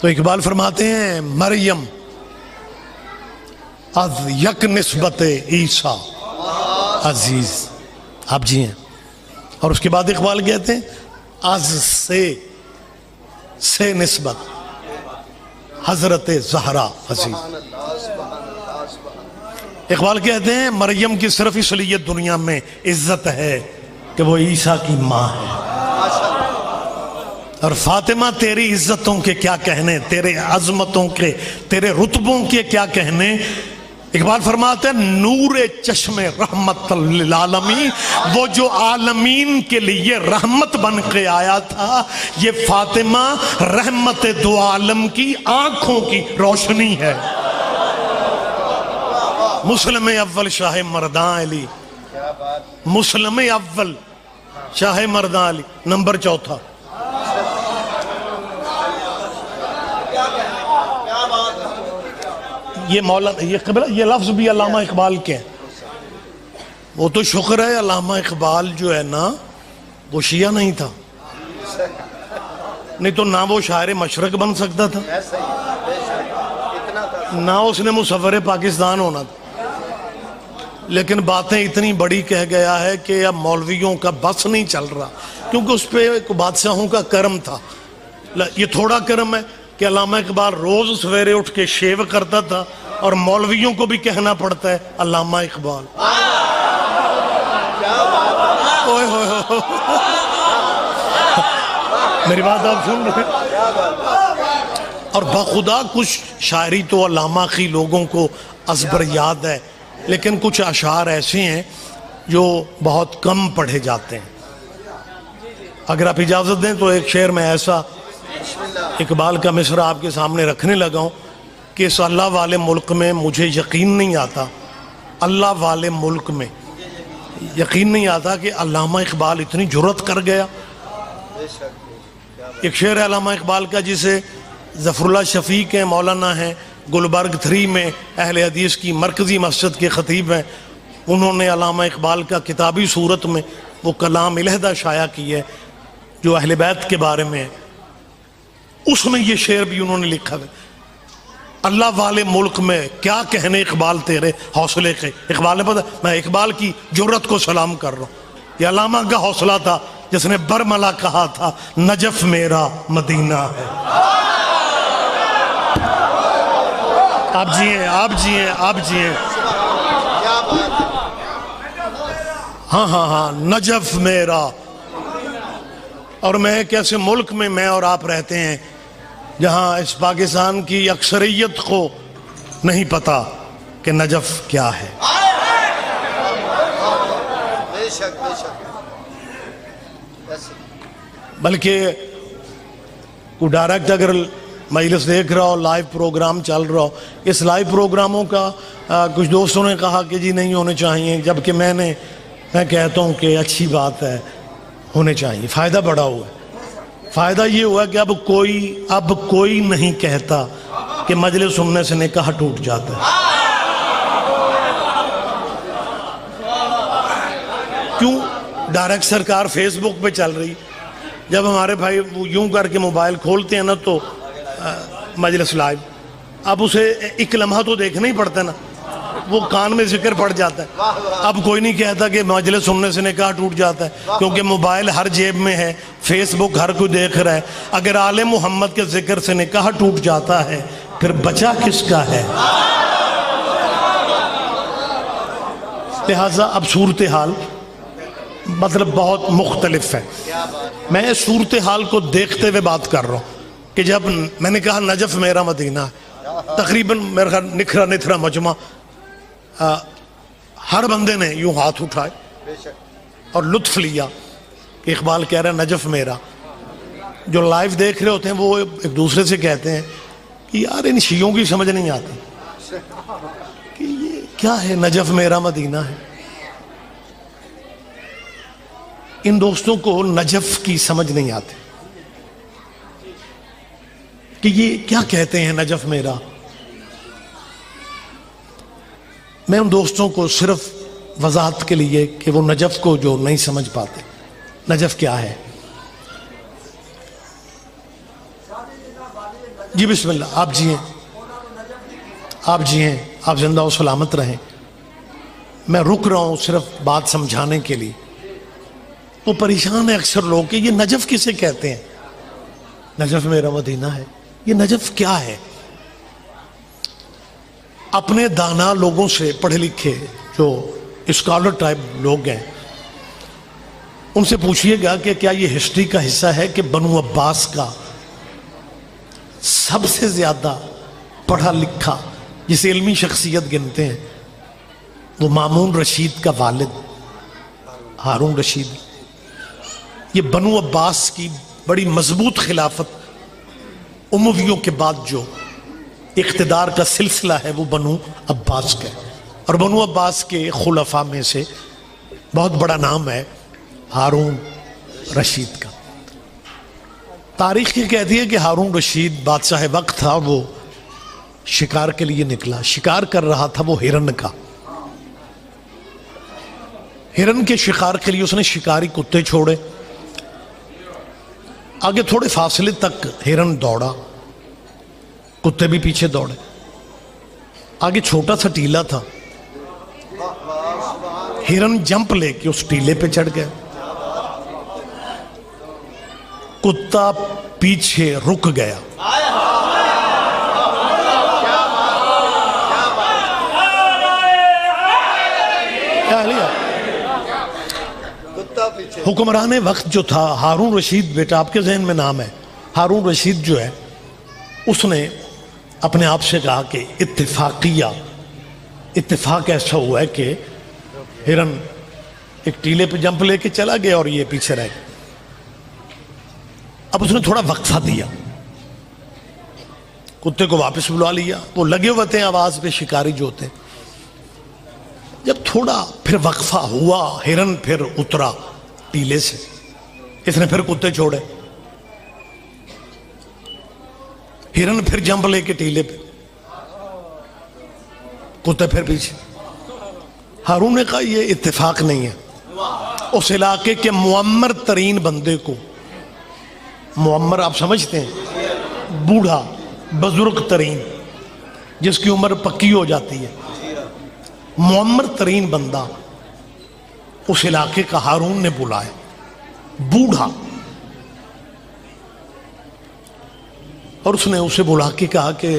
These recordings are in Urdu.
تو اقبال فرماتے ہیں مریم از یک نسبت عیسیٰ عزیز، آپ جی ہیں. اور اس کے بعد اقبال کہتے ہیں از سے نسبت حضرت زہرا عزیز. اقبال کہتے ہیں مریم کی صرف اس لیے دنیا میں عزت ہے کہ وہ عیسیٰ کی ماں ہے، اور فاطمہ تیری عزتوں کے کیا کہنے، تیرے عظمتوں کے، تیرے رتبوں کے کیا کہنے. اقبال فرماتے ہیں نور چشم رحمت للعالمین، وہ جو عالمین کے لیے رحمت بن کے آیا تھا، یہ فاطمہ رحمت دو عالم کی آنکھوں کی روشنی ہے. مسلم اول شاہ مردان علی، مسلم اول شاہ مردان علی نمبر 4. یہ مولانا یہ لفظ بھی علامہ اقبال کے ہیں. وہ تو شکر ہے علامہ اقبال جو ہے نا وہ شیعہ نہیں تھا، نہیں تو نہ وہ شاعر مشرق بن سکتا تھا، نہ اس نے مصور پاکستان ہونا تھا. لیکن باتیں اتنی بڑی کہہ گیا ہے کہ اب مولویوں کا بس نہیں چل رہا، کیونکہ اس پہ ایک بادشاہوں کا کرم تھا. یہ تھوڑا کرم ہے کہ علامہ اقبال روز سویرے اٹھ کے شیو کرتا تھا اور مولویوں کو بھی کہنا پڑتا ہے علامہ اقبال. میری بات آپ سن رہے ہیں؟ اور بخدا کچھ شاعری تو علامہ کی لوگوں کو ازبر یاد ہے، لیکن کچھ اشعار ایسے ہیں جو بہت کم پڑھے جاتے ہیں. اگر آپ اجازت دیں تو ایک شعر میں ایسا اقبال کا مصرع آپ کے سامنے رکھنے لگا ہوں کہ اس اللہ والے ملک میں مجھے یقین نہیں آتا، اللہ والے ملک میں یقین نہیں آتا کہ علامہ اقبال اتنی جرت کر گیا. ایک شعر ہے علامہ اقبال کا جسے ظفر اللہ شفیق ہیں، مولانا ہیں، گلبرگ 3 میں اہل حدیث کی مرکزی مسجد کے خطیب ہیں. انہوں نے علامہ اقبال کا کتابی صورت میں وہ کلام علیحدہ شائع کی ہے جو اہل بیت کے بارے میں ہے. اس میں یہ شعر بھی انہوں نے لکھا ہے، اللہ والے ملک میں کیا کہنے اقبال تیرے حوصلے کے. اقبال نے پتا میں اقبال کی جرت کو سلام کر رہا ہوں. یہ علامہ کا حوصلہ تھا جس نے برملا کہا تھا نجف میرا مدینہ ہے. آپ جی ہیں، آپ جی ہیں، آپ جی ہیں. ہاں نجف میرا. اور میں ایک ایسے ملک میں میں اور آپ رہتے ہیں جہاں اس پاکستان کی اکثریت کو نہیں پتا کہ نجف کیا ہے. بلکہ کوئی ڈائریکٹ اگر مجلس دیکھ رہا ہو، لائیو پروگرام چل رہا ہو، اس لائیو پروگراموں کا کچھ دوستوں نے کہا کہ جی نہیں ہونے چاہیے، جبکہ میں کہتا ہوں کہ اچھی بات ہے، ہونے چاہیے. فائدہ بڑا ہوا ہے. فائدہ یہ ہوا کہ اب کوئی نہیں کہتا کہ مجلس سننے سے نکاح ٹوٹ جاتا ہے. کیوں؟ ڈائریکٹ سرکار فیس بک پہ چل رہی. جب ہمارے بھائی یوں کر کے موبائل کھولتے ہیں نا تو مجلس لائیو، اب اسے ایک لمحہ تو دیکھنا ہی پڑتا ہے نا، وہ کان میں ذکر پڑ جاتا ہے. اب کوئی نہیں کہتا کہ مجلس سننے سے نکاح ٹوٹ جاتا ہے، کیونکہ موبائل ہر جیب میں ہے، فیس بک ہر کوئی دیکھ رہا ہے. اگر آل محمد کے ذکر سے نکاح ٹوٹ جاتا ہے پھر بچا کس کا ہے؟ لہٰذا اب صورتحال مطلب بہت مختلف ہے. میں اس صورتحال کو دیکھتے ہوئے بات کر رہا ہوں کہ جب میں نے کہا نجف میرا مدینہ ہے، تقریباً میرا خیال نکھرا نتھرا مجمع ہر بندے نے یوں ہاتھ اٹھائے اور لطف لیا کہ اقبال کہہ رہا ہے نجف میرا. جو لائیو دیکھ رہے ہوتے ہیں وہ ایک دوسرے سے کہتے ہیں کہ یار ان شیعوں کی سمجھ نہیں آتی کہ یہ کیا ہے نجف میرا مدینہ ہے. ان دوستوں کو نجف کی سمجھ نہیں آتی کہ یہ کیا کہتے ہیں نجف میرا. میں ان دوستوں کو صرف وضاحت کے لیے کہ وہ نجف کو جو نہیں سمجھ پاتے، نجف کیا ہے. جی بسم اللہ، آپ جی ہیں، آپ جی ہیں، آپ زندہ و سلامت رہیں. میں رک رہا ہوں صرف بات سمجھانے کے لیے. وہ پریشان ہے اکثر لوگ کہ یہ نجف کسے کہتے ہیں؟ نجف میرا مدینہ ہے. یہ نجف کیا ہے؟ اپنے دانا لوگوں سے، پڑھے لکھے جو اسکالر ٹائپ لوگ ہیں، ان سے پوچھئے گا کہ کیا یہ ہسٹری کا حصہ ہے کہ بنو عباس کا سب سے زیادہ پڑھا لکھا جسے علمی شخصیت گنتے ہیں وہ مامون رشید کا والد ہارون رشید. یہ بنو عباس کی بڑی مضبوط خلافت، امویوں کے بعد جو اقتدار کا سلسلہ ہے وہ بنو عباس کا ہے. اور بنو عباس کے خلفاء میں سے بہت بڑا نام ہے ہارون رشید کا. تاریخ یہ کہتی ہے کہ ہارون رشید بادشاہ وقت تھا، وہ شکار کے لیے نکلا. شکار کر رہا تھا وہ ہرن کا. ہرن کے شکار کے لیے اس نے شکاری کتے چھوڑے. آگے تھوڑے فاصلے تک ہرن دوڑا، کتے بھی پیچھے دوڑے. آگے چھوٹا سا ٹیلا تھا، ہرن جمپ لے کے اس ٹیلے پہ چڑھ گیا. کتا پیچھے رک گیا. حکمران وقت جو تھا ہارون رشید، بیٹا آپ کے ذہن میں نام ہے ہارون رشید جو ہے، اس نے اپنے آپ سے کہا کہ اتفاق ایسا ہوا ہے کہ ہرن ایک ٹیلے پہ جمپ لے کے چلا گیا اور یہ پیچھے رہ گیا. اب اس نے تھوڑا وقفہ دیا، کتے کو واپس بلا لیا. وہ لگے ہوئے تھے آواز پہ، شکاری جو ہوتے ہیں. جب تھوڑا پھر وقفہ ہوا، ہرن پھر اترا ٹیلے سے. اس نے پھر کتے چھوڑے. ہرن پھر جمپ لے کے ٹیلے پہ، کتے پھر پیچھے. ہارون نے کہا یہ اتفاق نہیں ہے. اس علاقے کے معمر ترین بندے کو، معمر آپ سمجھتے ہیں، بوڑھا بزرگ ترین جس کی عمر پکی ہو جاتی ہے، معمر ترین بندہ اس علاقے کا ہارون نے بلایا. بوڑھا. اور اس نے اسے بلا کے کہا کہ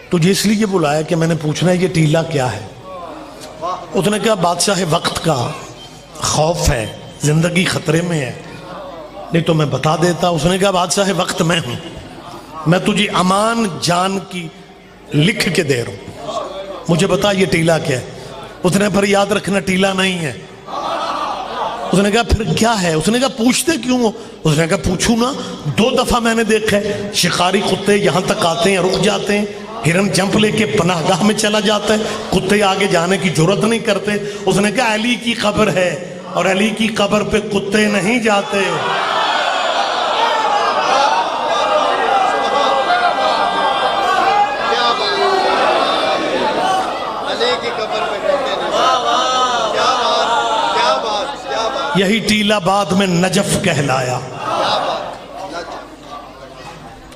تجھے اس لیے بلایا کہ میں نے پوچھنا ہے یہ ٹیلا کیا ہے. اس نے کہا بادشاہ وقت کا خوف ہے، زندگی خطرے میں ہے، نہیں تو میں بتا دیتا. اس نے کہا بادشاہ وقت میں ہوں، میں تجھے امان جان کی لکھ کے دے رہا ہوں، مجھے بتا یہ ٹیلا کیا ہے. اس نے پھر یاد رکھنا ٹیلا نہیں ہے. اس نے کہا پھر کیا ہے؟ اس نے کہا پوچھتے کیوں ہو؟ اس نے کہا پوچھوں نا، 2 دفعہ میں نے دیکھا ہے شکاری کتے یہاں تک آتے ہیں، رک جاتے ہیں، ہرن جمپ لے کے پناہ گاہ میں چلا جاتا ہے، کتے آگے جانے کی جرات نہیں کرتے. اس نے کہا علی کی قبر ہے اور علی کی قبر پہ کتے نہیں جاتے. یہی ٹیلا بعد میں نجف کہلایا.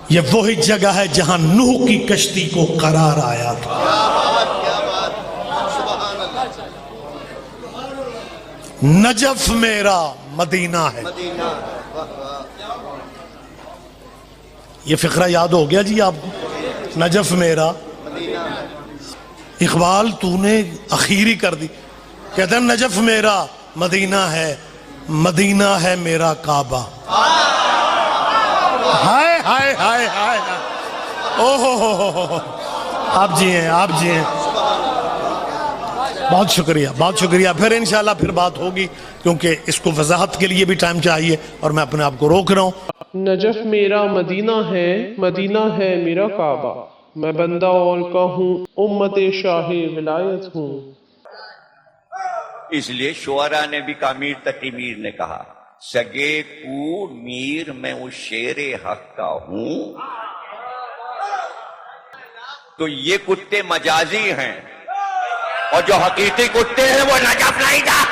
یہ وہی جگہ ہے جہاں نوح کی کشتی کو قرار آیا تھا. نجف میرا مدینہ ہے. یہ فقرہ یاد ہو گیا جی آپ کو؟ نجف میرا. اقبال تو نے اخیری کر دی، کہتا ہے نجف میرا مدینہ ہے، مدینہ ہے میرا کعبہ. ہائے ہائے ہائے ہائے. آپ جی ہیں، آپ جی ہیں. بہت شکریہ، بہت شکریہ. پھر انشاءاللہ پھر بات ہوگی کیونکہ اس کو وضاحت کے لیے بھی ٹائم چاہیے اور میں اپنے آپ کو روک رہا ہوں. نجف میرا مدینہ ہے، مدینہ ہے میرا کعبہ. میں بندہ اول کا ہوں، امت شاہ ولایت ہوں. اس لیے شعراء نے بھی کہا، میر تقی میر نے کہا سگے کو میر میں اس شیر حق کا ہوں. تو یہ کتے مجازی ہیں اور جو حقیقی کتے ہیں وہ نجف نہیں تھا.